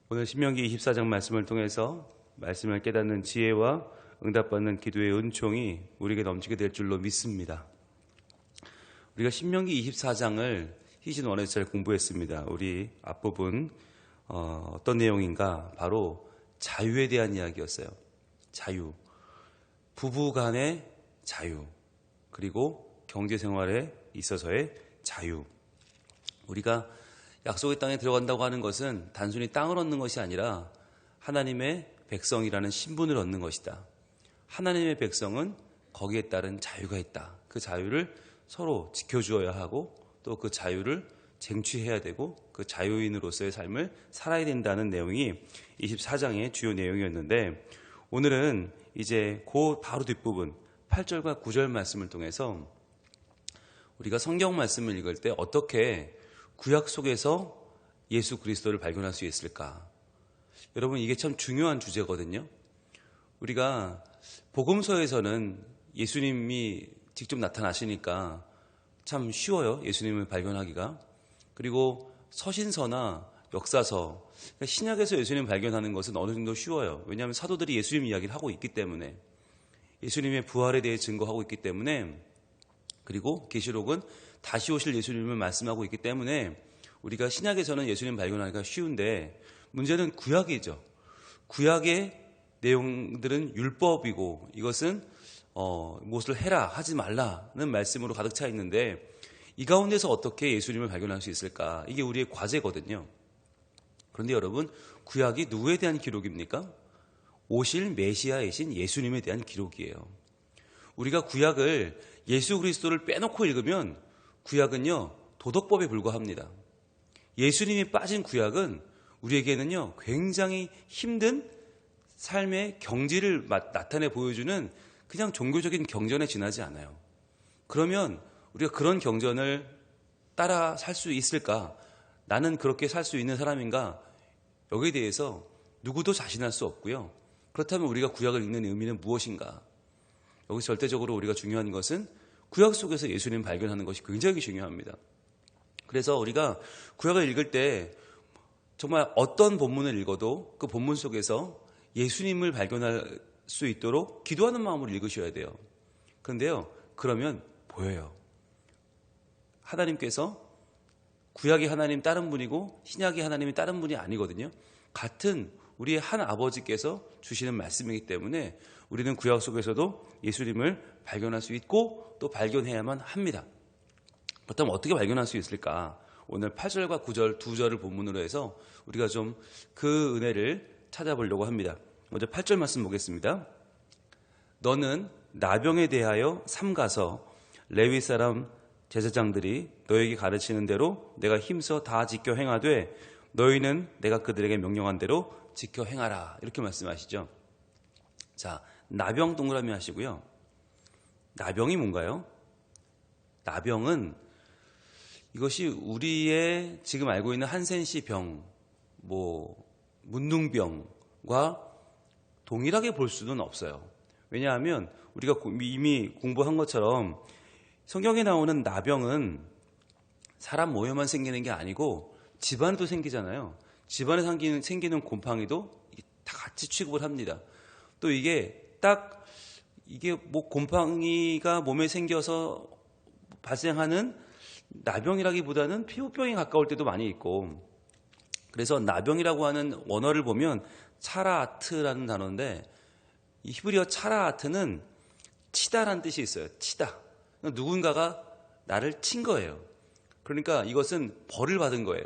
오늘 신명기 24장 말씀을 통해서 말씀을 깨닫는 지혜와 응답받는 기도의 은총이 우리에게 넘치게 될 줄로 믿습니다. 우리가 신명기 24장을 시즌1에서 잘 공부했습니다. 우리 앞부분 어떤 내용인가? 바로 자유에 대한 이야기였어요. 자유, 부부 간의 자유, 그리고 경제생활에 있어서의 자유. 우리가 약속의 땅에 들어간다고 하는 것은 단순히 땅을 얻는 것이 아니라 하나님의 백성이라는 신분을 얻는 것이다. 하나님의 백성은 거기에 따른 자유가 있다. 그 자유를 서로 지켜주어야 하고 또 그 자유를 쟁취해야 되고 그 자유인으로서의 삶을 살아야 된다는 내용이 24장의 주요 내용이었는데, 오늘은 이제 그 바로 뒷부분 8절과 9절 말씀을 통해서 우리가 성경 말씀을 읽을 때 어떻게 구약 속에서 예수 그리스도를 발견할 수 있을까? 여러분, 이게 참 중요한 주제거든요. 우리가 복음서에서는 예수님이 직접 나타나시니까 참 쉬워요. 예수님을 발견하기가. 그리고 서신서나 역사서, 신약에서 예수님 발견하는 것은 어느 정도 쉬워요. 왜냐하면 사도들이 예수님 이야기를 하고 있기 때문에, 예수님의 부활에 대해 증거하고 있기 때문에, 그리고 계시록은 다시 오실 예수님을 말씀하고 있기 때문에 우리가 신약에서는 예수님 발견하기가 쉬운데, 문제는 구약이죠. 구약의 내용들은 율법이고 이것은 무엇을 해라 하지 말라는 말씀으로 가득 차 있는데, 이 가운데서 어떻게 예수님을 발견할 수 있을까? 이게 우리의 과제거든요. 그런데 여러분, 구약이 누구에 대한 기록입니까? 오실 메시아이신 예수님에 대한 기록이에요. 우리가 구약을 예수 그리스도를 빼놓고 읽으면 구약은요, 도덕법에 불과합니다. 예수님이 빠진 구약은 우리에게는요, 굉장히 힘든 삶의 경지를 나타내 보여주는 그냥 종교적인 경전에 지나지 않아요. 그러면 우리가 그런 경전을 따라 살 수 있을까? 나는 그렇게 살 수 있는 사람인가? 여기에 대해서 누구도 자신할 수 없고요. 그렇다면 우리가 구약을 읽는 의미는 무엇인가? 여기서 절대적으로 우리가 중요한 것은 구약 속에서 예수님 발견하는 것이 굉장히 중요합니다. 그래서 우리가 구약을 읽을 때 정말 어떤 본문을 읽어도 그 본문 속에서 예수님을 발견할 수 있도록 기도하는 마음으로 읽으셔야 돼요. 그런데요, 그러면 보여요. 하나님께서 구약의 하나님 다른 분이고 신약의 하나님이 다른 분이 아니거든요. 같은 우리의 한 아버지께서 주시는 말씀이기 때문에 우리는 구약 속에서도 예수님을 발견할 수 있고 또 발견해야만 합니다. 그렇다면 어떻게 발견할 수 있을까? 오늘 8절과 9절 두 절을 본문으로 해서 우리가 좀 그 은혜를 찾아보려고 합니다. 먼저 8절 말씀 보겠습니다. 너는 나병에 대하여 삼가서 레위 사람 제사장들이 너에게 가르치는 대로 내가 힘써 다 지켜 행하되 너희는 내가 그들에게 명령한 대로 지켜 행하라. 이렇게 말씀하시죠. 자, 나병 동그라미 하시고요. 나병이 뭔가요? 나병은 이것이 우리의 지금 알고 있는 한센시 병, 문둥병과 동일하게 볼 수는 없어요. 왜냐하면 우리가 이미 공부한 것처럼 성경에 나오는 나병은 사람 모여만 생기는 게 아니고 집안에도 생기잖아요. 집안에 생기는 곰팡이도 다 같이 취급을 합니다. 또 이게 곰팡이가 몸에 생겨서 발생하는 나병이라기보다는 피부병에 가까울 때도 많이 있고, 그래서 나병이라고 하는 원어를 보면 차라아트라는 단어인데, 이 히브리어 차라아트는 치다라는 뜻이 있어요. 치다. 누군가가 나를 친 거예요. 그러니까 이것은 벌을 받은 거예요.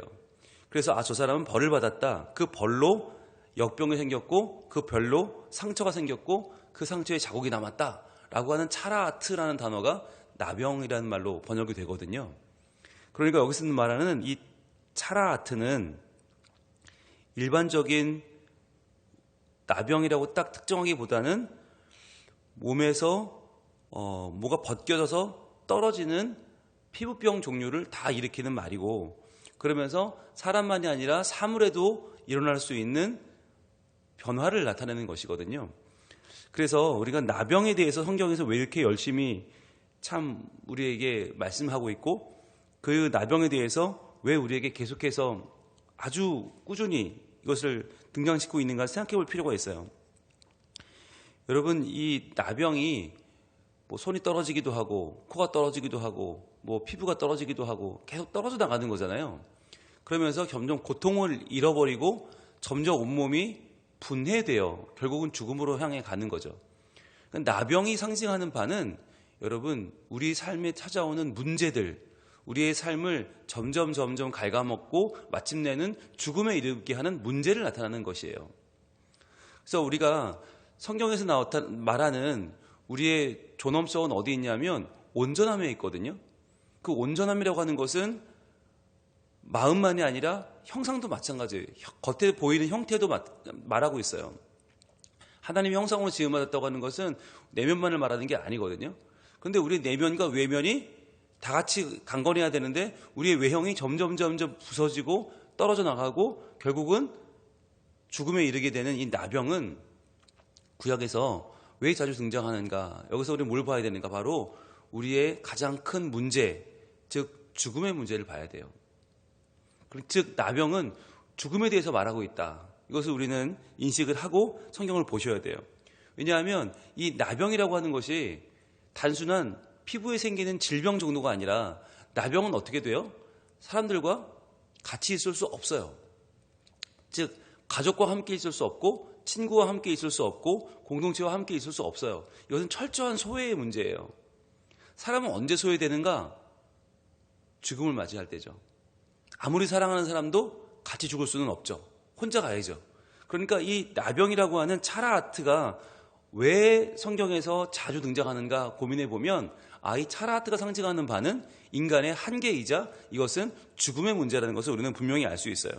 그래서 저 사람은 벌을 받았다. 그 벌로 역병이 생겼고 그 별로 상처가 생겼고 그 상처에 자국이 남았다 라고 하는 차라아트라는 단어가 나병이라는 말로 번역이 되거든요. 그러니까 여기서 말하는 이 차라아트는 일반적인 나병이라고 딱 특정하기보다는 몸에서 뭐가 벗겨져서 떨어지는 피부병 종류를 다 일으키는 말이고, 그러면서 사람만이 아니라 사물에도 일어날 수 있는 변화를 나타내는 것이거든요. 그래서 우리가 나병에 대해서 성경에서 왜 이렇게 열심히 참 우리에게 말씀하고 있고, 그 나병에 대해서 왜 우리에게 계속해서 아주 꾸준히 이것을 등장시키고 있는가 생각해 볼 필요가 있어요. 여러분, 이 나병이 뭐 손이 떨어지기도 하고 코가 떨어지기도 하고 뭐 피부가 떨어지기도 하고 계속 떨어져 나가는 거잖아요. 그러면서 점점 고통을 잃어버리고 점점 온몸이 분해되어 결국은 죽음으로 향해 가는 거죠. 그러니까 나병이 상징하는 바는 여러분, 우리 삶에 찾아오는 문제들, 우리의 삶을 점점 갉아먹고 마침내는 죽음에 이르게 하는 문제를 나타나는 것이에요. 그래서 우리가 성경에서 말하는 우리의 존엄성은 어디 있냐면 온전함에 있거든요. 그 온전함이라고 하는 것은 마음만이 아니라 형상도 마찬가지예요. 겉에 보이는 형태도 말하고 있어요. 하나님의 형상으로 지음받았다고 하는 것은 내면만을 말하는 게 아니거든요. 그런데 우리 내면과 외면이 다 같이 강건해야 되는데 우리의 외형이 점점 부서지고 떨어져 나가고 결국은 죽음에 이르게 되는 이 나병은 구약에서 왜 자주 등장하는가? 여기서 우리 뭘 봐야 되는가? 바로 우리의 가장 큰 문제, 즉 죽음의 문제를 봐야 돼요. 즉 나병은 죽음에 대해서 말하고 있다. 이것을 우리는 인식을 하고 성경을 보셔야 돼요. 왜냐하면 이 나병이라고 하는 것이 단순한 피부에 생기는 질병 정도가 아니라 나병은 어떻게 돼요? 사람들과 같이 있을 수 없어요. 즉 가족과 함께 있을 수 없고 친구와 함께 있을 수 없고 공동체와 함께 있을 수 없어요. 이것은 철저한 소외의 문제예요. 사람은 언제 소외되는가? 죽음을 맞이할 때죠. 아무리 사랑하는 사람도 같이 죽을 수는 없죠. 혼자 가야죠. 그러니까 이 나병이라고 하는 차라아트가 왜 성경에서 자주 등장하는가 고민해 보면 이 차라아트가 상징하는 바는 인간의 한계이자 이것은 죽음의 문제라는 것을 우리는 분명히 알 수 있어요.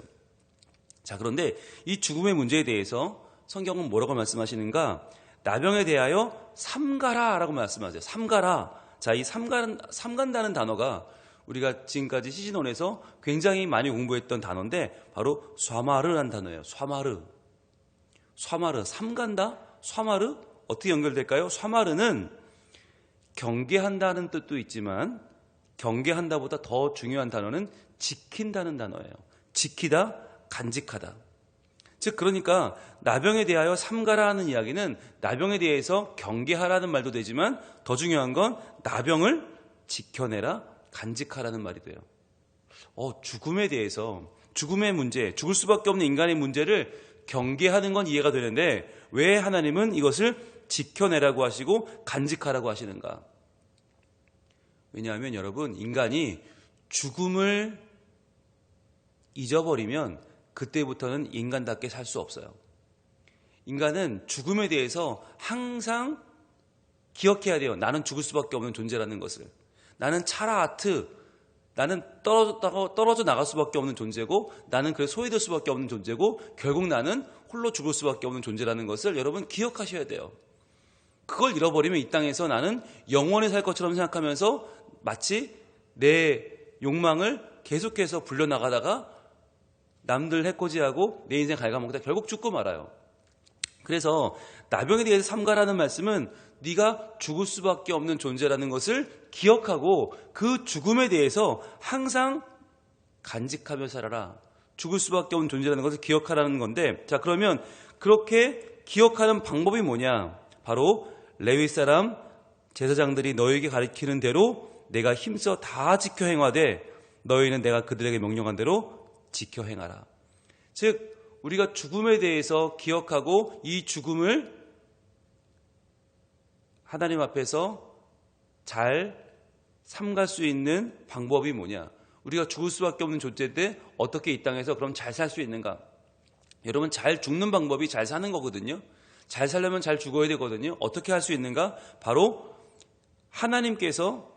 자, 그런데 이 죽음의 문제에 대해서 성경은 뭐라고 말씀하시는가? 나병에 대하여 삼가라라고 말씀하세요. 삼가라. 자, 이 삼간다는 단어가 우리가 지금까지 시신원에서 굉장히 많이 공부했던 단어인데 바로 쏴마르라는 단어예요. 쏴마르. 삼간다? 쏴마르? 어떻게 연결될까요? 쏴마르는 경계한다는 뜻도 있지만 경계한다보다 더 중요한 단어는 지킨다는 단어예요. 지키다, 간직하다. 즉 그러니까 나병에 대하여 삼가라 하는 이야기는 나병에 대해서 경계하라는 말도 되지만 더 중요한 건 나병을 지켜내라, 간직하라는 말이 돼요. 죽음에 대해서 죽음의 문제, 죽을 수밖에 없는 인간의 문제를 경계하는 건 이해가 되는데 왜 하나님은 이것을 지켜내라고 하시고 간직하라고 하시는가? 왜냐하면 여러분, 인간이 죽음을 잊어버리면 그때부터는 인간답게 살 수 없어요. 인간은 죽음에 대해서 항상 기억해야 돼요. 나는 죽을 수밖에 없는 존재라는 것을. 나는 차라아트, 나는 떨어져 나갈 수밖에 없는 존재고 나는 그래서 소외될 수밖에 없는 존재고 결국 나는 홀로 죽을 수밖에 없는 존재라는 것을 여러분 기억하셔야 돼요. 그걸 잃어버리면 이 땅에서 나는 영원히 살 것처럼 생각하면서 마치 내 욕망을 계속해서 불려나가다가 남들 해코지하고 내 인생 갉아먹다 결국 죽고 말아요. 그래서 나병에 대해서 삼가라는 말씀은 네가 죽을 수밖에 없는 존재라는 것을 기억하고 그 죽음에 대해서 항상 간직하며 살아라. 죽을 수밖에 없는 존재라는 것을 기억하라는 건데, 자, 그러면 그렇게 기억하는 방법이 뭐냐? 바로 레위 사람 제사장들이 너에게 가르치는 대로 내가 힘써 다 지켜 행하되 너희는 내가 그들에게 명령한 대로 지켜 행하라. 즉 우리가 죽음에 대해서 기억하고 이 죽음을 하나님 앞에서 잘 삼갈 수 있는 방법이 뭐냐? 우리가 죽을 수밖에 없는 존재인데 어떻게 이 땅에서 그럼 잘 살 수 있는가? 여러분, 잘 죽는 방법이 잘 사는 거거든요. 잘 살려면 잘 죽어야 되거든요. 어떻게 할 수 있는가? 바로 하나님께서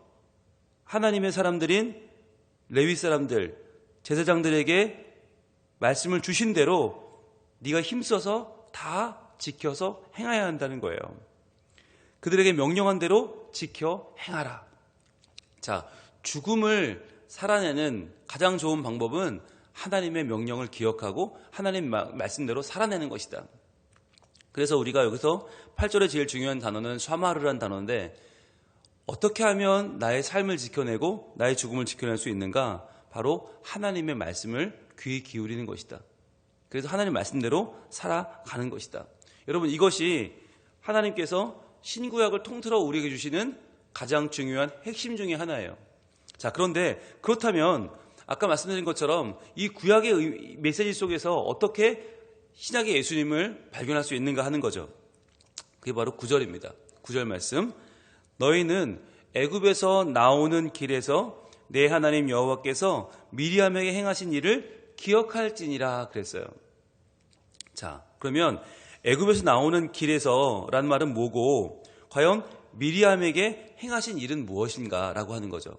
하나님의 사람들인 레위 사람들, 제사장들에게 말씀을 주신 대로 네가 힘써서 다 지켜서 행해야 한다는 거예요. 그들에게 명령한 대로 지켜 행하라. 자, 죽음을 살아내는 가장 좋은 방법은 하나님의 명령을 기억하고 하나님 말씀대로 살아내는 것이다. 그래서 우리가 여기서 8절에 제일 중요한 단어는 쏴마르라는 단어인데 어떻게 하면 나의 삶을 지켜내고 나의 죽음을 지켜낼 수 있는가? 바로 하나님의 말씀을 귀 기울이는 것이다. 그래서 하나님 말씀대로 살아가는 것이다. 여러분, 이것이 하나님께서 신구약을 통틀어 우리에게 주시는 가장 중요한 핵심 중에 하나예요. 자, 그런데 그렇다면 아까 말씀드린 것처럼 이 구약의 메시지 속에서 어떻게 신약의 예수님을 발견할 수 있는가 하는 거죠. 그게 바로 9절입니다. 9절 말씀. 너희는 애굽에서 나오는 길에서 내 하나님 여호와께서 미리암에게 행하신 일을 기억할지니라 그랬어요. 자, 그러면 애굽에서 나오는 길에서라는 말은 뭐고 과연 미리암에게 행하신 일은 무엇인가라고 하는 거죠.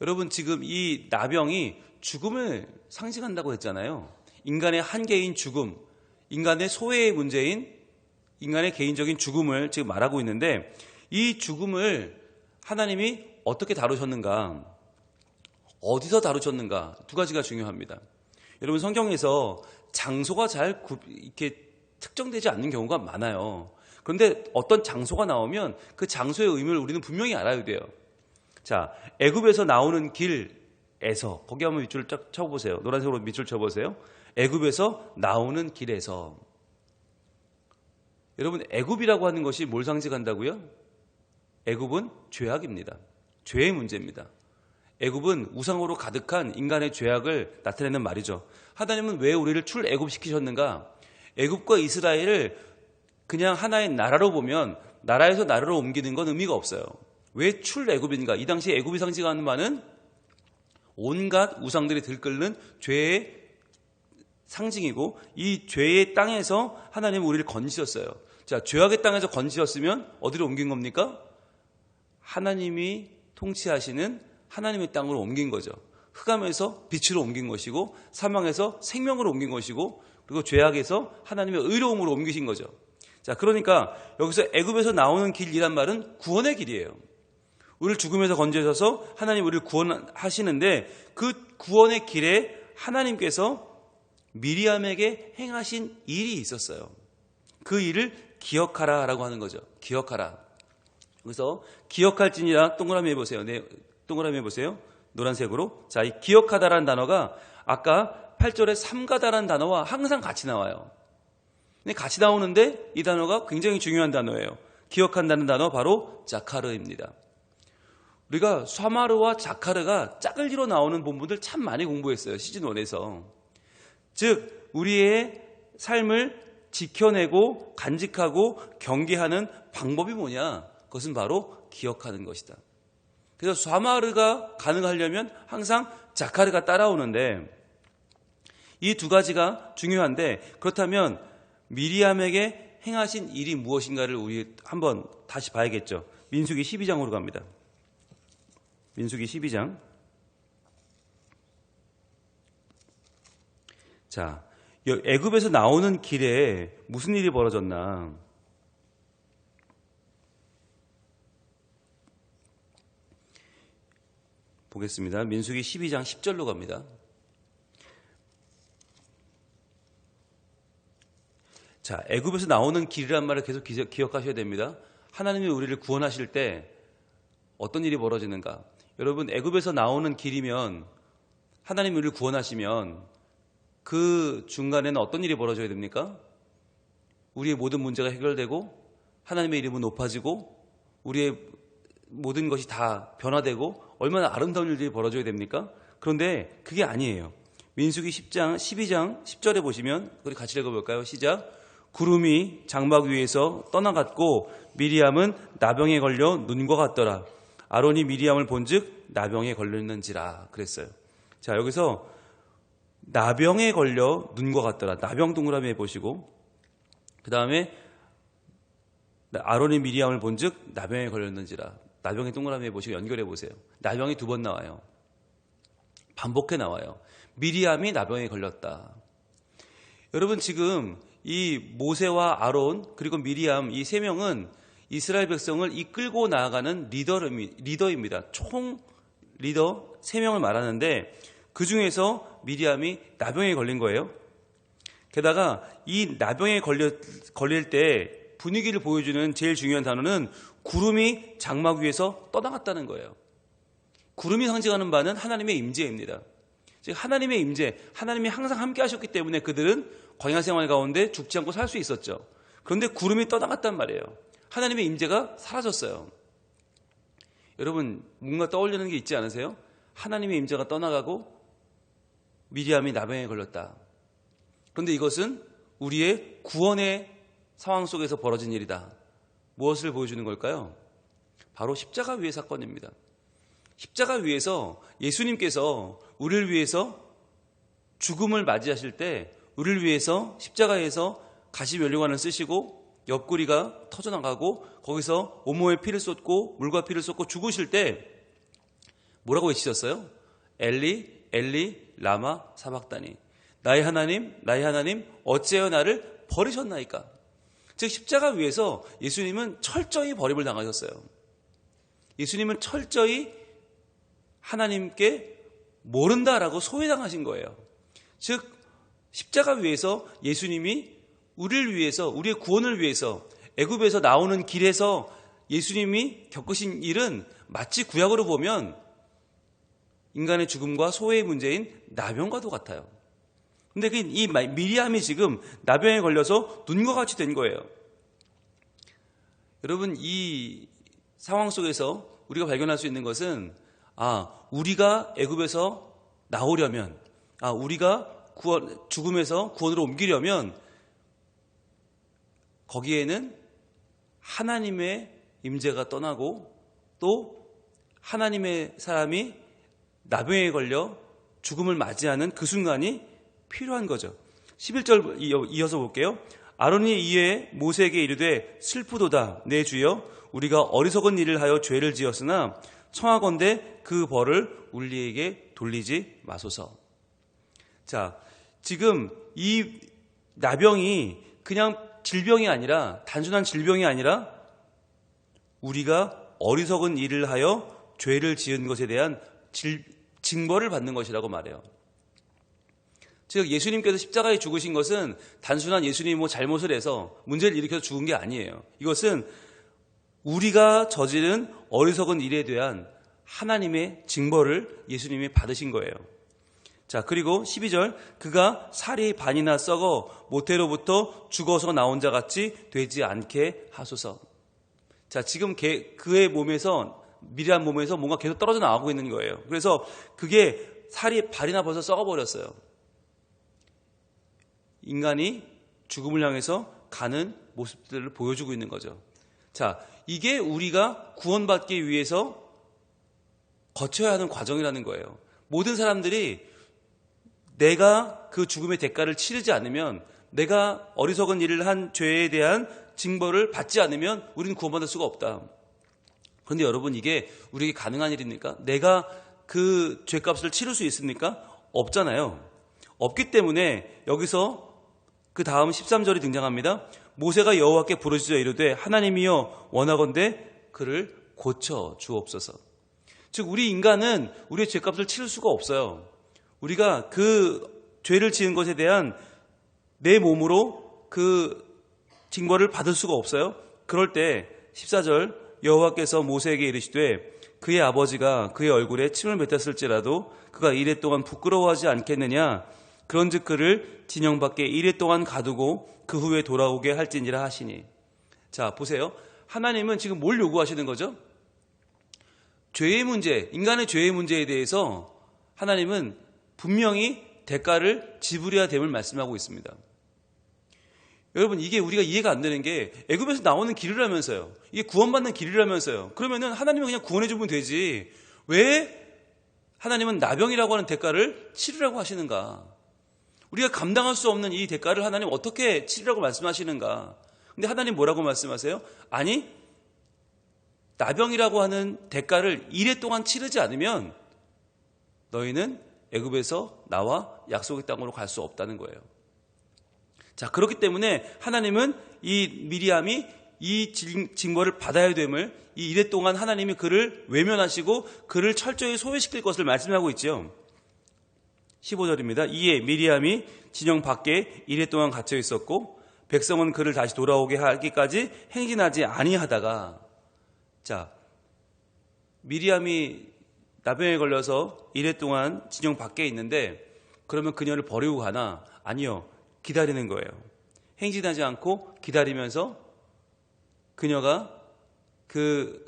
여러분, 지금 이 나병이 죽음을 상징한다고 했잖아요. 인간의 한계인 죽음, 인간의 소외의 문제인 인간의 개인적인 죽음을 지금 말하고 있는데 이 죽음을 하나님이 어떻게 다루셨는가, 어디서 다루셨는가, 두 가지가 중요합니다. 여러분, 성경에서 장소가 잘 이렇게 특정되지 않는 경우가 많아요. 그런데 어떤 장소가 나오면 그 장소의 의미를 우리는 분명히 알아야 돼요. 자, 애굽에서 나오는 길에서, 거기 한번 밑줄을 쫙 쳐보세요. 노란색으로 밑줄 쳐보세요. 애굽에서 나오는 길에서. 여러분, 애굽이라고 하는 것이 뭘 상징한다고요? 애굽은 죄악입니다. 죄의 문제입니다. 애굽은 우상으로 가득한 인간의 죄악을 나타내는 말이죠. 하나님은 왜 우리를 출애굽시키셨는가? 애굽과 이스라엘을 그냥 하나의 나라로 보면 나라에서 나라로 옮기는 건 의미가 없어요. 왜 출애굽인가? 이 당시 애굽이 상징하는 바는 온갖 우상들이 들끓는 죄의 상징이고 이 죄의 땅에서 하나님은 우리를 건지셨어요. 자, 죄악의 땅에서 건지셨으면 어디로 옮긴 겁니까? 하나님이 통치하시는 하나님의 땅으로 옮긴 거죠. 흑암에서 빛으로 옮긴 것이고 사망에서 생명으로 옮긴 것이고 그리고 죄악에서 하나님의 의로움으로 옮기신 거죠. 자, 그러니까 여기서 애굽에서 나오는 길이란 말은 구원의 길이에요. 우리를 죽음에서 건져셔서 하나님 우리를 구원하시는데 그 구원의 길에 하나님께서 미리암에게 행하신 일이 있었어요. 그 일을 기억하라라고 하는 거죠. 기억하라. 그래서 기억할지니라 동그라미 해보세요. 네, 동그라미 해보세요. 노란색으로. 자, 이 기억하다라는 단어가 아까 8절에 삼가다라는 단어와 항상 같이 나와요. 근데 같이 나오는데 이 단어가 굉장히 중요한 단어예요. 기억한다는 단어 바로 자카르입니다. 우리가 샤마르와 자카르가 짝을 이뤄 나오는 본문들 참 많이 공부했어요. 시즌 1에서. 즉 우리의 삶을 지켜내고 간직하고 경계하는 방법이 뭐냐? 그것은 바로 기억하는 것이다. 그래서 샤마르가 가능하려면 항상 자카르가 따라오는데 이 두 가지가 중요한데 그렇다면 미리암에게 행하신 일이 무엇인가를 우리 한번 다시 봐야겠죠. 민수기 12장으로 갑니다. 민수기 12장. 자, 애굽에서 나오는 길에 무슨 일이 벌어졌나? 보겠습니다. 민수기 12장 10절로 갑니다. 자, 애굽에서 나오는 길이란 말을 계속 기억하셔야 됩니다. 하나님이 우리를 구원하실 때 어떤 일이 벌어지는가? 여러분, 애굽에서 나오는 길이면 하나님이 우리를 구원하시면 그 중간에는 어떤 일이 벌어져야 됩니까? 우리의 모든 문제가 해결되고 하나님의 이름은 높아지고 우리의 모든 것이 다 변화되고 얼마나 아름다운 일들이 벌어져야 됩니까? 그런데 그게 아니에요. 민수기 12장 10절에 보시면 우리 같이 읽어볼까요? 시작. 구름이 장막 위에서 떠나갔고 미리암은 나병에 걸려 눈과 같더라. 아론이 미리암을 본즉 나병에 걸렸는지라 그랬어요. 자, 여기서 나병에 걸려 눈과 같더라. 나병 동그라미 해보시고 그 다음에 아론이 미리암을 본즉 나병에 걸렸는지라. 나병에 동그라미 해보시고 연결해 보세요. 나병이 2번 나와요. 반복해 나와요. 미리암이 나병에 걸렸다. 여러분, 지금 이 모세와 아론 그리고 미리암 이 3명은 이스라엘 백성을 이끌고 나아가는 리더입니다. 총 리더 3명을 말하는데 그 중에서 미리암이 나병에 걸린 거예요. 게다가 이 나병에 걸릴 때 분위기를 보여주는 제일 중요한 단어는 구름이 장막 위에서 떠나갔다는 거예요. 구름이 상징하는 바는 하나님의 임재입니다. 즉 하나님의 임재, 하나님이 항상 함께 하셨기 때문에 그들은 광야 생활 가운데 죽지 않고 살 수 있었죠. 그런데 구름이 떠나갔단 말이에요. 하나님의 임재가 사라졌어요. 여러분 뭔가 떠올리는 게 있지 않으세요? 하나님의 임재가 떠나가고 미리암이 나병에 걸렸다. 그런데 이것은 우리의 구원의 상황 속에서 벌어진 일이다. 무엇을 보여주는 걸까요? 바로 십자가 위의 사건입니다. 십자가 위에서 예수님께서 우리를 위해서 죽음을 맞이하실 때 우리를 위해서 십자가에서 가시면류관을 쓰시고 옆구리가 터져나가고 거기서 온몸에 피를 쏟고 물과 피를 쏟고 죽으실 때 뭐라고 외치셨어요? 엘리 엘리 라마 사박다니, 나의 하나님 어찌하여 나를 버리셨나이까. 즉 십자가 위에서 예수님은 철저히 버림을 당하셨어요. 예수님은 철저히 하나님께 모른다라고 소외당하신 거예요. 즉 십자가 위에서 예수님이 우리를 위해서, 우리의 구원을 위해서 애굽에서 나오는 길에서 예수님이 겪으신 일은 마치 구약으로 보면 인간의 죽음과 소외의 문제인 나병과도 같아요. 근데 이 미리암이 지금 나병에 걸려서 눈과 같이 된 거예요. 여러분 이 상황 속에서 우리가 발견할 수 있는 것은 우리가 애굽에서 나오려면, 우리가 죽음에서 구원으로 옮기려면 거기에는 하나님의 임재가 떠나고 또 하나님의 사람이 나병에 걸려 죽음을 맞이하는 그 순간이 필요한 거죠. 11절 이어서 볼게요. 아론이 이에 모세에게 이르되 슬프도다 내 주여, 우리가 어리석은 일을 하여 죄를 지었으나 청하건대 그 벌을 우리에게 돌리지 마소서. 자, 지금 이 나병이 그냥 질병이 아니라, 단순한 질병이 아니라 우리가 어리석은 일을 하여 죄를 지은 것에 대한 징벌을 받는 것이라고 말해요. 즉 예수님께서 십자가에 죽으신 것은 단순한 예수님이 잘못을 해서 문제를 일으켜서 죽은 게 아니에요. 이것은 우리가 저지른 어리석은 일에 대한 하나님의 징벌을 예수님이 받으신 거예요. 자, 그리고 12절, 그가 살이 반이나 썩어 모태로부터 죽어서 나온 자 같이 되지 않게 하소서. 자, 지금 그의 몸에서, 미리암 몸에서 뭔가 계속 떨어져 나가고 있는 거예요. 그래서 그게 살이 발이나 벌써 썩어버렸어요. 인간이 죽음을 향해서 가는 모습들을 보여주고 있는 거죠. 자, 이게 우리가 구원받기 위해서 거쳐야 하는 과정이라는 거예요. 모든 사람들이 내가 그 죽음의 대가를 치르지 않으면, 내가 어리석은 일을 한 죄에 대한 징벌을 받지 않으면 우리는 구원받을 수가 없다. 그런데 여러분 이게 우리에게 가능한 일입니까? 내가 그 죄값을 치를 수 있습니까? 없잖아요. 없기 때문에 여기서 그 다음 13절이 등장합니다. 모세가 여호와께 부르짖어 이르되 하나님이여 원하건대 그를 고쳐 주옵소서. 즉 우리 인간은 우리의 죄값을 치를 수가 없어요. 우리가 그 죄를 지은 것에 대한 내 몸으로 그 징벌을 받을 수가 없어요. 그럴 때 14절 여호와께서 모세에게 이르시되 그의 아버지가 그의 얼굴에 침을 뱉었을지라도 그가 이레 동안 부끄러워하지 않겠느냐. 그런즉 그를 진영 밖에 이레 동안 가두고 그 후에 돌아오게 할지니라 하시니. 자, 보세요. 하나님은 지금 뭘 요구하시는 거죠? 죄의 문제, 인간의 죄의 문제에 대해서 하나님은 분명히 대가를 지불해야 됨을 말씀하고 있습니다. 여러분 이게 우리가 이해가 안 되는 게 애굽에서 나오는 길이라면서요. 이게 구원받는 길이라면서요. 그러면은 하나님은 그냥 구원해 주면 되지. 왜 하나님은 나병이라고 하는 대가를 치르라고 하시는가? 우리가 감당할 수 없는 이 대가를 하나님 어떻게 치르라고 말씀하시는가? 근데 하나님 뭐라고 말씀하세요? 아니, 나병이라고 하는 대가를 이래 동안 치르지 않으면 너희는 애굽에서 나와 약속의 땅으로 갈 수 없다는 거예요. 자, 그렇기 때문에 하나님은 이 미리암이 이 징벌을 받아야 됨을, 이 이래 동안 하나님이 그를 외면하시고 그를 철저히 소외시킬 것을 말씀하고 있죠. 15절입니다. 이에 미리암이 진영 밖에 이래 동안 갇혀 있었고 백성은 그를 다시 돌아오게 하기까지 행진하지 아니하다가, 자, 미리암이 나병에 걸려서 이래 동안 진영 밖에 있는데 그러면 그녀를 버리고 가나? 아니요. 기다리는 거예요. 행진하지 않고 기다리면서 그녀가 그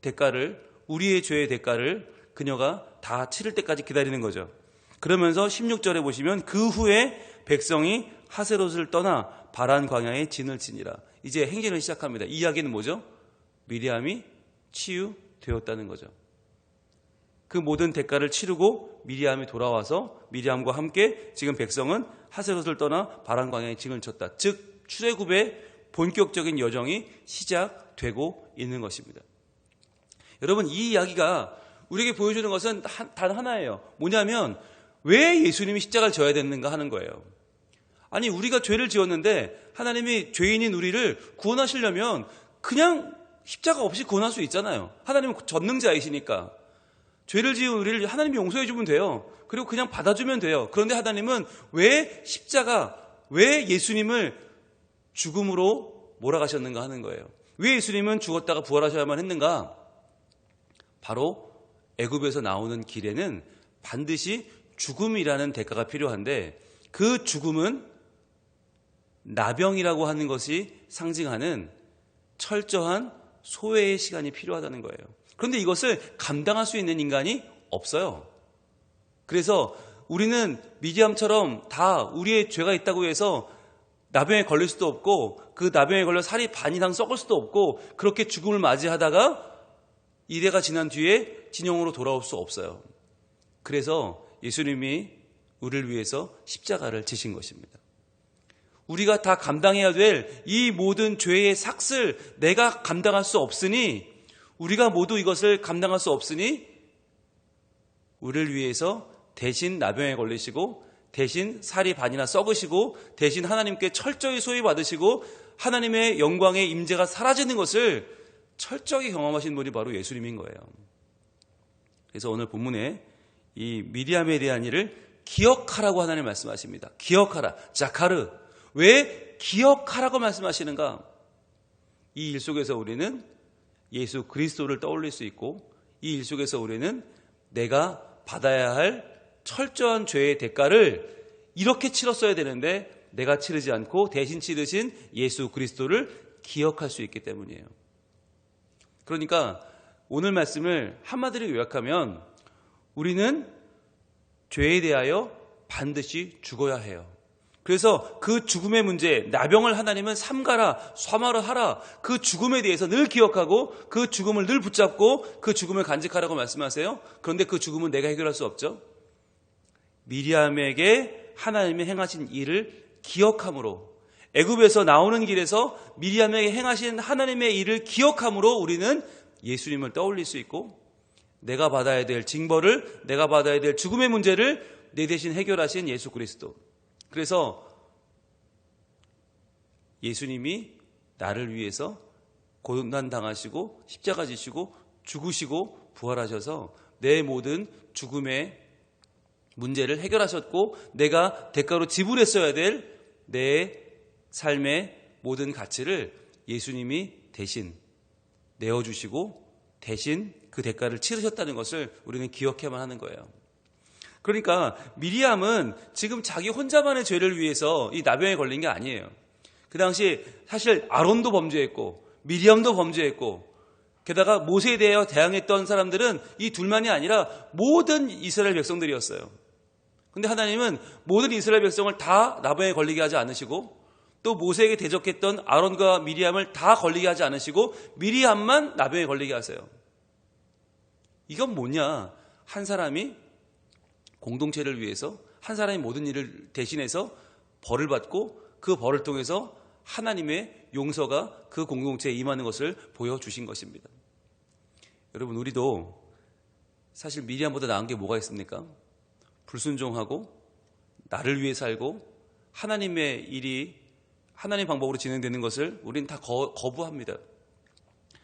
대가를, 우리의 죄의 대가를 그녀가 다 치를 때까지 기다리는 거죠. 그러면서 16절에 보시면 그 후에 백성이 하세롯을 떠나 바란 광야에 진을 치니라. 이제 행진을 시작합니다. 이 이야기는 뭐죠? 미리암이 치유되었다는 거죠. 그 모든 대가를 치르고 미리암이 돌아와서 미리암과 함께 지금 백성은 하세롯을 떠나 바란 광야에 진을 쳤다. 즉 출애굽의 본격적인 여정이 시작되고 있는 것입니다. 여러분, 이 이야기가 우리에게 보여주는 것은 단 하나예요. 뭐냐면 왜 예수님이 십자가를 져야 되는가 하는 거예요. 아니, 우리가 죄를 지었는데 하나님이 죄인인 우리를 구원하시려면 그냥 십자가 없이 구원할 수 있잖아요. 하나님은 전능자이시니까. 죄를 지은 우리를 하나님이 용서해 주면 돼요. 그리고 그냥 받아주면 돼요. 그런데 하나님은 왜 십자가, 왜 예수님을 죽음으로 몰아가셨는가 하는 거예요. 왜 예수님은 죽었다가 부활하셔야만 했는가? 바로 애굽에서 나오는 길에는 반드시 죽음이라는 대가가 필요한데 그 죽음은 나병이라고 하는 것이 상징하는 철저한 소외의 시간이 필요하다는 거예요. 그런데 이것을 감당할 수 있는 인간이 없어요. 그래서 우리는 미디암처럼 다 우리의 죄가 있다고 해서 나병에 걸릴 수도 없고 그 나병에 걸려 살이 반 이상 썩을 수도 없고 그렇게 죽음을 맞이하다가 이래가 지난 뒤에 진영으로 돌아올 수 없어요. 그래서 예수님이 우리를 위해서 십자가를 지신 것입니다. 우리가 다 감당해야 될 이 모든 죄의 삭슬 내가 감당할 수 없으니 우리가 모두 이것을 감당할 수 없으니 우리를 위해서 대신 나병에 걸리시고 대신 살이 반이나 썩으시고 대신 하나님께 철저히 소유받으시고 하나님의 영광의 임재가 사라지는 것을 철저히 경험하신 분이 바로 예수님인 거예요. 그래서 오늘 본문에 이 미리암에 대한 일을 기억하라고 하나님 말씀하십니다. 기억하라. 자카르. 왜 기억하라고 말씀하시는가? 이 일 속에서 우리는 예수 그리스도를 떠올릴 수 있고 이 일 속에서 우리는 내가 받아야 할 철저한 죄의 대가를 이렇게 치렀어야 되는데 내가 치르지 않고 대신 치르신 예수 그리스도를 기억할 수 있기 때문이에요. 그러니까 오늘 말씀을 한마디로 요약하면 우리는 죄에 대하여 반드시 죽어야 해요. 그래서 그 죽음의 문제, 나병을 하나님은 삼가라, 쇠마라 하라. 그 죽음에 대해서 늘 기억하고 그 죽음을 늘 붙잡고 그 죽음을 간직하라고 말씀하세요. 그런데 그 죽음은 내가 해결할 수 없죠. 미리암에게 하나님이 행하신 일을 기억함으로 애굽에서 나오는 길에서 미리암에게 행하신 하나님의 일을 기억함으로 우리는 예수님을 떠올릴 수 있고 내가 받아야 될 징벌을, 내가 받아야 될 죽음의 문제를 내 대신 해결하신 예수 그리스도. 그래서 예수님이 나를 위해서 고난당하시고 십자가 지시고 죽으시고 부활하셔서 내 모든 죽음의 문제를 해결하셨고 내가 대가로 지불했어야 될 내 삶의 모든 가치를 예수님이 대신 내어주시고 대신 그 대가를 치르셨다는 것을 우리는 기억해야만 하는 거예요. 그러니까 미리암은 지금 자기 혼자만의 죄를 위해서 이 나병에 걸린 게 아니에요. 그 당시 사실 아론도 범죄했고 미리암도 범죄했고 게다가 모세에 대하여 대항했던 사람들은 이 둘만이 아니라 모든 이스라엘 백성들이었어요. 근데 하나님은 모든 이스라엘 백성을 다 나병에 걸리게 하지 않으시고 또 모세에게 대적했던 아론과 미리암을 다 걸리게 하지 않으시고 미리암만 나병에 걸리게 하세요. 이건 뭐냐? 한 사람이 공동체를 위해서 한 사람이 모든 일을 대신해서 벌을 받고 그 벌을 통해서 하나님의 용서가 그 공동체에 임하는 것을 보여주신 것입니다. 여러분, 우리도 사실 미리암보다 나은 게 뭐가 있습니까? 불순종하고 나를 위해 살고 하나님의 일이 하나님 방법으로 진행되는 것을 우리는 다 거부합니다.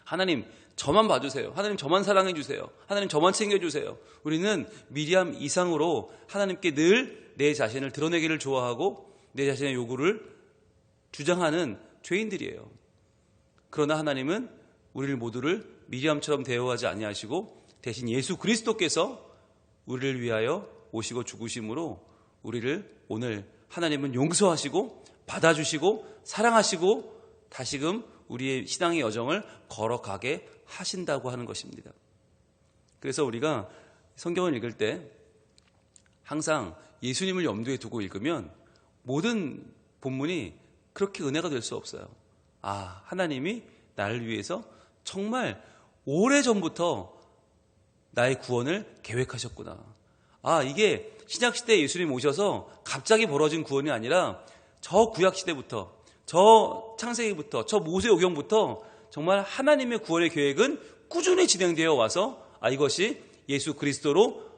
하나님 저만 봐주세요. 하나님 저만 사랑해 주세요. 하나님 저만 챙겨주세요. 우리는 미리암 이상으로 하나님께 늘 내 자신을 드러내기를 좋아하고 내 자신의 요구를 주장하는 죄인들이에요. 그러나 하나님은 우리를 모두를 미리암처럼 대우하지 아니하시고 대신 예수 그리스도께서 우리를 위하여 오시고 죽으심으로 우리를 오늘 하나님은 용서하시고 받아주시고 사랑하시고 다시금 우리의 신앙의 여정을 걸어가게 하신다고 하는 것입니다. 그래서 우리가 성경을 읽을 때 항상 예수님을 염두에 두고 읽으면 모든 본문이 그렇게 은혜가 될 수 없어요. 하나님이 나를 위해서 정말 오래전부터 나의 구원을 계획하셨구나. 이게 신약시대에 예수님 오셔서 갑자기 벌어진 구원이 아니라 저 구약시대부터, 저 창세기부터, 저 모세오경부터 정말 하나님의 구원의 계획은 꾸준히 진행되어 와서 이것이 예수 그리스도로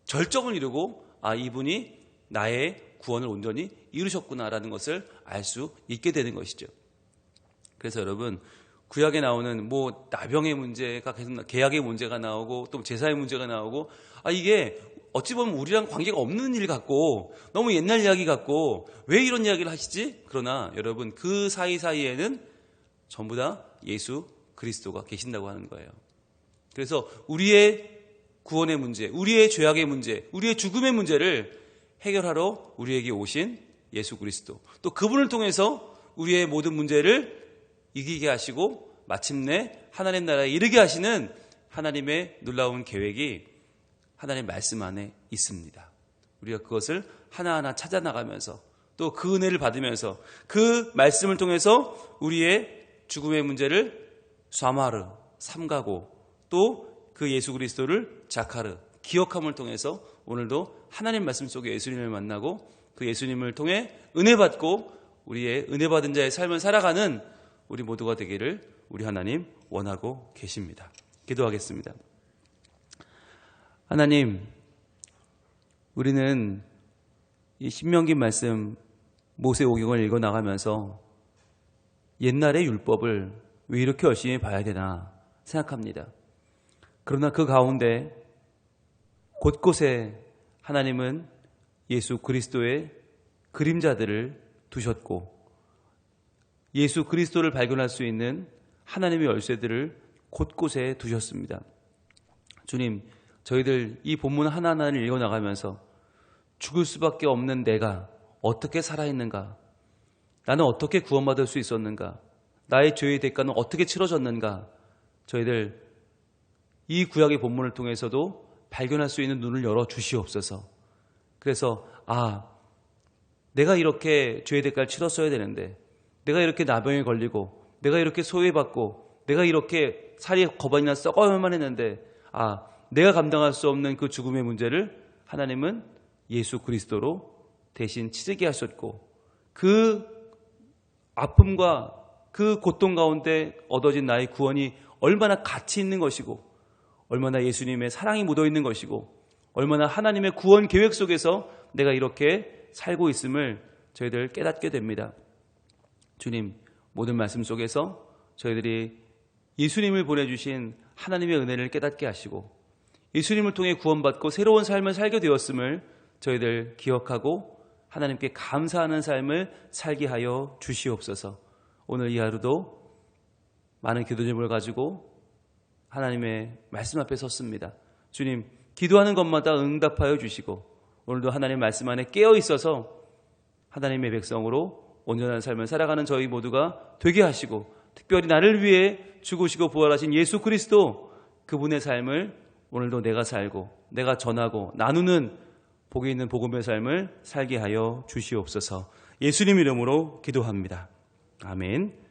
절정을 이루고 이분이 나의 구원을 온전히 이루셨구나라는 것을 알 수 있게 되는 것이죠. 그래서 여러분, 구약에 나오는 나병의 문제가 계속, 계약의 문제가 나오고 또 제사의 문제가 나오고 이게 어찌 보면 우리랑 관계가 없는 일 같고 너무 옛날 이야기 같고 왜 이런 이야기를 하시지? 그러나 여러분, 그 사이사이에는 전부 다 예수 그리스도가 계신다고 하는 거예요. 그래서 우리의 구원의 문제, 우리의 죄악의 문제, 우리의 죽음의 문제를 해결하러 우리에게 오신 예수 그리스도, 또 그분을 통해서 우리의 모든 문제를 이기게 하시고 마침내 하나님 나라에 이르게 하시는 하나님의 놀라운 계획이 하나님의 말씀 안에 있습니다. 우리가 그것을 하나하나 찾아나가면서 또 그 은혜를 받으면서 그 말씀을 통해서 우리의 죽음의 문제를 사마르, 삼가고 또 그 예수 그리스도를 자카르, 기억함을 통해서 오늘도 하나님 말씀 속에 예수님을 만나고 그 예수님을 통해 은혜 받고 우리의 은혜 받은 자의 삶을 살아가는 우리 모두가 되기를 우리 하나님 원하고 계십니다. 기도하겠습니다. 하나님, 우리는 이 신명기 말씀 모세오경을 읽어나가면서 옛날의 율법을 왜 이렇게 열심히 봐야 되나 생각합니다. 그러나 그 가운데 곳곳에 하나님은 예수 그리스도의 그림자들을 두셨고 예수 그리스도를 발견할 수 있는 하나님의 열쇠들을 곳곳에 두셨습니다. 주님, 저희들 이 본문 하나하나를 읽어나가면서 죽을 수밖에 없는 내가 어떻게 살아있는가? 나는 어떻게 구원받을 수 있었는가? 나의 죄의 대가는 어떻게 치러졌는가? 저희들 이 구약의 본문을 통해서도 발견할 수 있는 눈을 열어 주시옵소서. 그래서 내가 이렇게 죄의 대가를 치렀어야 되는데, 내가 이렇게 나병에 걸리고, 내가 이렇게 소외받고, 내가 이렇게 살이 거반이나 썩어야만 했는데 내가 감당할 수 없는 그 죽음의 문제를 하나님은 예수 그리스도로 대신 치르게 하셨고 그 아픔과 그 고통 가운데 얻어진 나의 구원이 얼마나 가치 있는 것이고 얼마나 예수님의 사랑이 묻어있는 것이고 얼마나 하나님의 구원 계획 속에서 내가 이렇게 살고 있음을 저희들 깨닫게 됩니다. 주님, 모든 말씀 속에서 저희들이 예수님을 보내주신 하나님의 은혜를 깨닫게 하시고 예수님을 통해 구원받고 새로운 삶을 살게 되었음을 저희들 기억하고 하나님께 감사하는 삶을 살게 하여 주시옵소서. 오늘 이 하루도 많은 기도 제목을 가지고 하나님의 말씀 앞에 섰습니다. 주님, 기도하는 것마다 응답하여 주시고 오늘도 하나님의 말씀 안에 깨어 있어서 하나님의 백성으로 온전한 삶을 살아가는 저희 모두가 되게 하시고 특별히 나를 위해 죽으시고 부활하신 예수 그리스도 그분의 삶을 오늘도 내가 살고 내가 전하고 나누는 복이 있는 복음의 삶을 살게 하여 주시옵소서. 예수님 이름으로 기도합니다. 아멘.